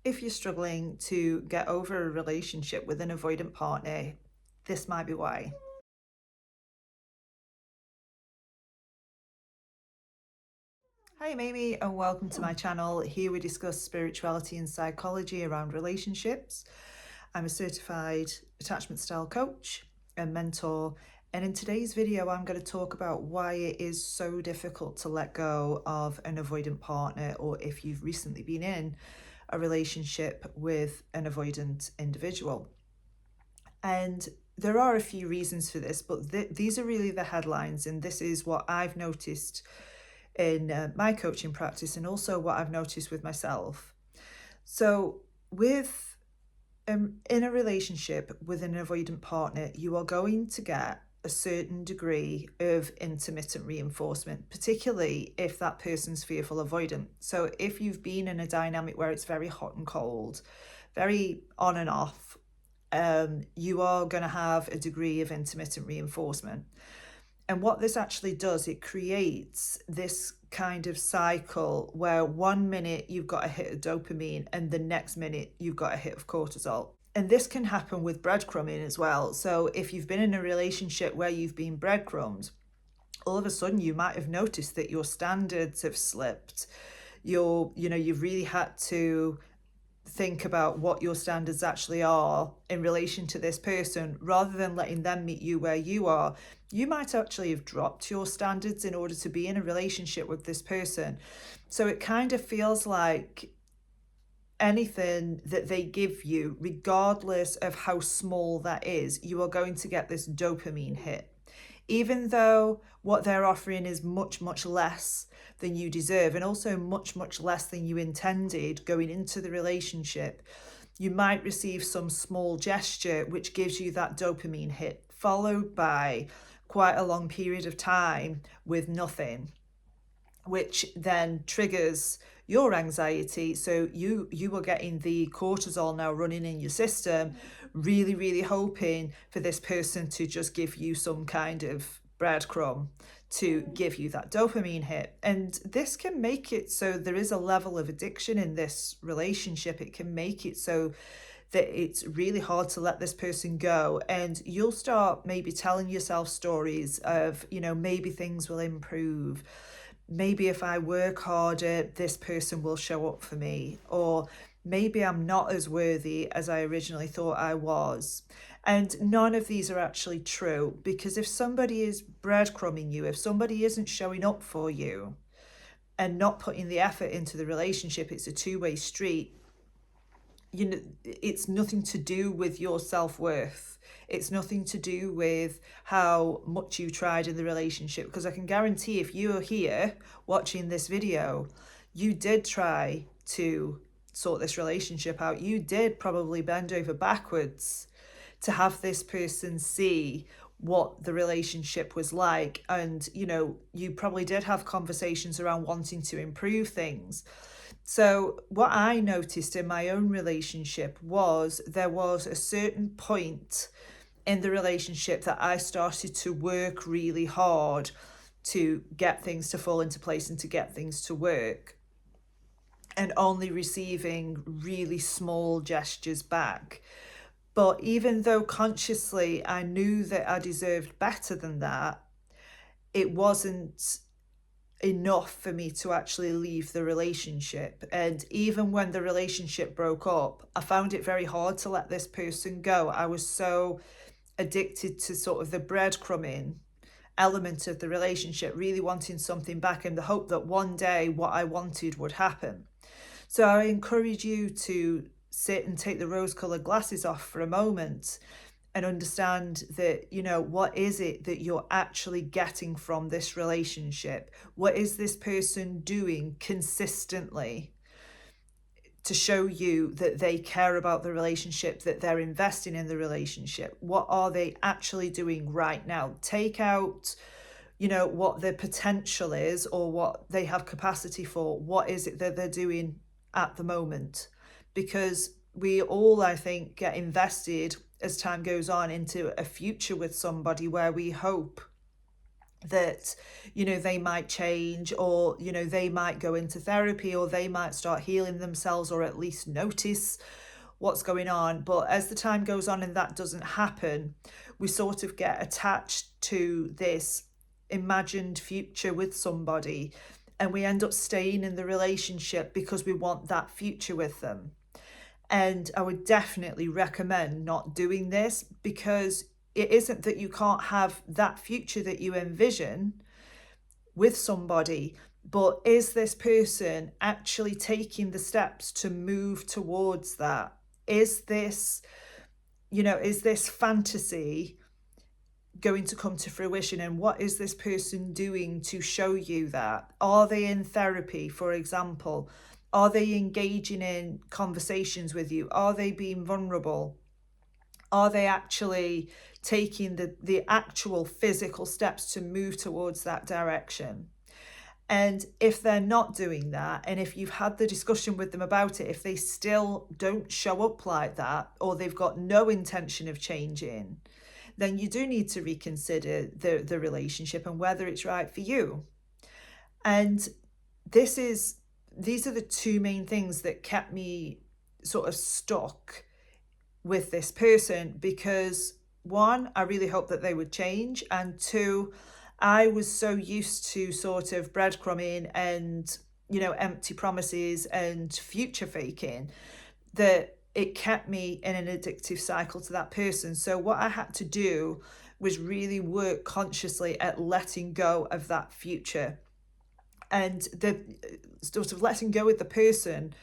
If you're struggling to get over a relationship with an avoidant partner, this might be why. Hi, I'm Amy, and welcome to my channel. Here we discuss spirituality and psychology around relationships. I'm a certified attachment style coach and mentor, and in today's video, I'm going to talk about why it is so difficult to let go of an avoidant partner, or if you've recently been in a relationship with an avoidant individual. And there are a few reasons for this, but these are really the headlines, and this is what I've noticed in my coaching practice and also what I've noticed with myself. So with in a relationship with an avoidant partner, you are going to get a certain degree of intermittent reinforcement, particularly if that person's fearful avoidant. So if you've been in a dynamic where it's very hot and cold, very on and off, you are going to have a degree of intermittent reinforcement. And what this actually does, it creates this kind of cycle where 1 minute you've got a hit of dopamine and the next minute you've got a hit of cortisol. And this can happen with breadcrumbing as well. So if you've been in a relationship where you've been breadcrumbed, all of a sudden you might have noticed that your standards have slipped. You've really had to think about what your standards actually are in relation to this person rather than letting them meet you where you are. You might actually have dropped your standards in order to be in a relationship with this person. So it kind of feels like anything that they give you, regardless of how small that is, you are going to get this dopamine hit. Even though what they're offering is much, much less than you deserve, and also much, much less than you intended going into the relationship, you might receive some small gesture which gives you that dopamine hit, followed by quite a long period of time with nothing, which then triggers your anxiety. So you are getting the cortisol now running in your system, really, really hoping for this person to just give you some kind of breadcrumb to give you that dopamine hit. And this can make it so there is a level of addiction in this relationship. It can make it so that it's really hard to let this person go, and you'll start maybe telling yourself stories of, maybe things will improve. Maybe if I work harder, this person will show up for me. Or maybe I'm not as worthy as I originally thought I was. And none of these are actually true, because if somebody is breadcrumbing you, if somebody isn't showing up for you and not putting the effort into the relationship, it's a two-way street. It's nothing to do with your self-worth. It's nothing to do with how much you tried in the relationship, because I can guarantee if you're here watching this video, you did try to sort this relationship out. You did probably bend over backwards to have this person see what the relationship was like. And, you probably did have conversations around wanting to improve things. So what I noticed in my own relationship was there was a certain point in the relationship that I started to work really hard to get things to fall into place and to get things to work, and only receiving really small gestures back. But even though consciously I knew that I deserved better than that, it wasn't enough for me to actually leave the relationship. And even when the relationship broke up, I found it very hard to let this person go. I was so addicted to sort of the breadcrumbing element of the relationship, really wanting something back in the hope that one day what I wanted would happen. So I encourage you to sit and take the rose-colored glasses off for a moment and understand that, what is it that you're actually getting from this relationship? What is this person doing consistently to show you that they care about the relationship, that they're investing in the relationship? What are they actually doing right now? Take out, what their potential is or what they have capacity for. What is it that they're doing at the moment? Because we all, I think, get invested as time goes on into a future with somebody where we hope that, they might change, or, they might go into therapy, or they might start healing themselves, or at least notice what's going on. But as the time goes on and that doesn't happen, we sort of get attached to this imagined future with somebody, and we end up staying in the relationship because we want that future with them. And I would definitely recommend not doing this, because it isn't that you can't have that future that you envision with somebody, but is this person actually taking the steps to move towards that? Is this, is this fantasy going to come to fruition? And what is this person doing to show you that? Are they in therapy, for example? Are they engaging in conversations with you? Are they being vulnerable? Are they actually taking the actual physical steps to move towards that direction? And if they're not doing that, and if you've had the discussion with them about it, if they still don't show up like that, or they've got no intention of changing, then you do need to reconsider the relationship and whether it's right for you. And these are the two main things that kept me sort of stuck with this person, because one, I really hoped that they would change, and two, I was so used to sort of breadcrumbing and, empty promises and future faking, that it kept me in an addictive cycle to that person. So what I had to do was really work consciously at letting go of that future. And the sort of letting go of the person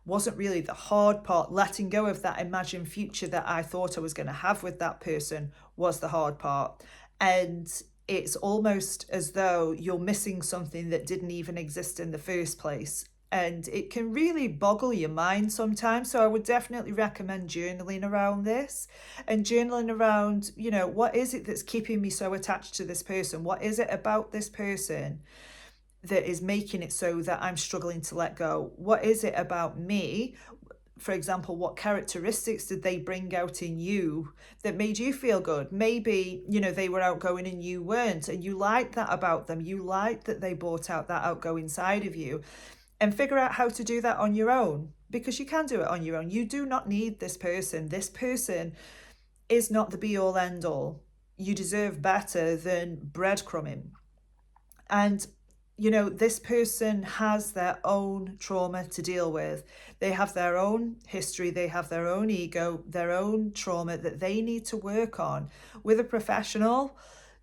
wasn't really the hard part. Letting go of that imagined future that I thought I was going to have with that person was the hard part. And it's almost as though you're missing something that didn't even exist in the first place. And it can really boggle your mind sometimes. So I would definitely recommend journaling around this, and journaling around, what is it that's keeping me so attached to this person? What is it about this person that is making it so that I'm struggling to let go? What is it about me? For example, what characteristics did they bring out in you that made you feel good? Maybe, they were outgoing and you weren't, and you liked that about them. You liked that they brought out that outgoing side of you. And figure out how to do that on your own, because you can do it on your own. You do not need this person. This person is not the be all end all. You deserve better than breadcrumbing. And this person has their own trauma to deal with. They have their own history, they have their own ego, their own trauma that they need to work on with a professional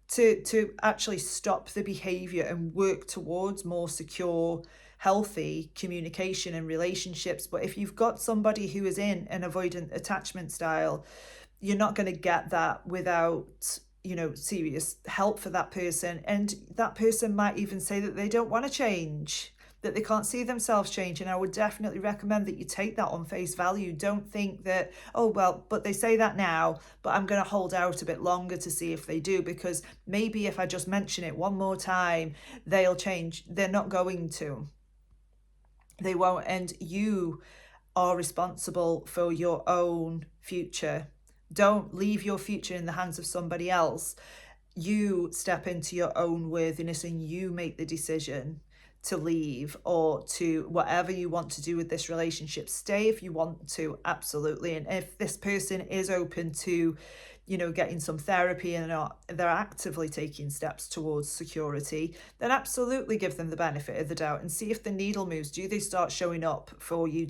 to actually stop the behavior and work towards more secure, healthy communication and relationships. But if you've got somebody who is in an avoidant attachment style, you're not going to get that without serious help for that person. And that person might even say that they don't want to change, that they can't see themselves change. And I would definitely recommend that you take that on face value. Don't think that, oh, well, but they say that now, but I'm going to hold out a bit longer to see if they do, because maybe if I just mention it one more time, they'll change. They're not going to. They won't. And you are responsible for your own future. Don't leave your future in the hands of somebody else. You step into your own worthiness and you make the decision to leave, or to whatever you want to do with this relationship. Stay if you want to, absolutely. And if this person is open to, getting some therapy and they're actively taking steps towards security, then absolutely give them the benefit of the doubt and see if the needle moves. Do they start showing up for you?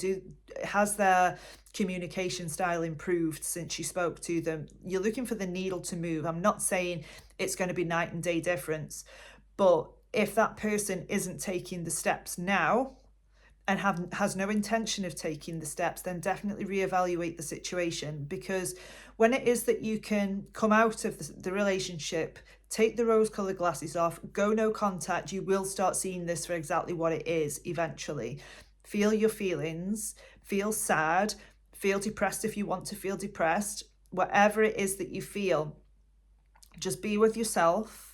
Has their communication style improved since you spoke to them? You're looking for the needle to move. I'm not saying it's going to be night and day difference, but if that person isn't taking the steps now and has no intention of taking the steps, then definitely reevaluate the situation. Because when it is that you can come out of the relationship, take the rose-colored glasses off, go no contact, you will start seeing this for exactly what it is eventually. Feel your feelings, feel sad, feel depressed if you want to feel depressed. Whatever it is that you feel, just be with yourself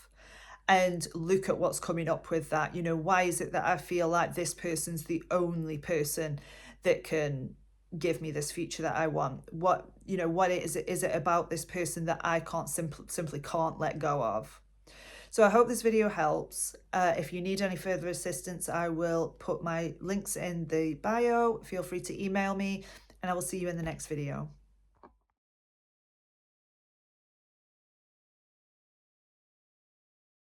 and look at what's coming up with that. Why is it that I feel like this person's the only person that can give me this future that I want? What is it about this person that I can't simply can't let go of? So I hope this video helps. If you need any further assistance, I will put my links in the bio. Feel free to email me, and I will see you in the next video.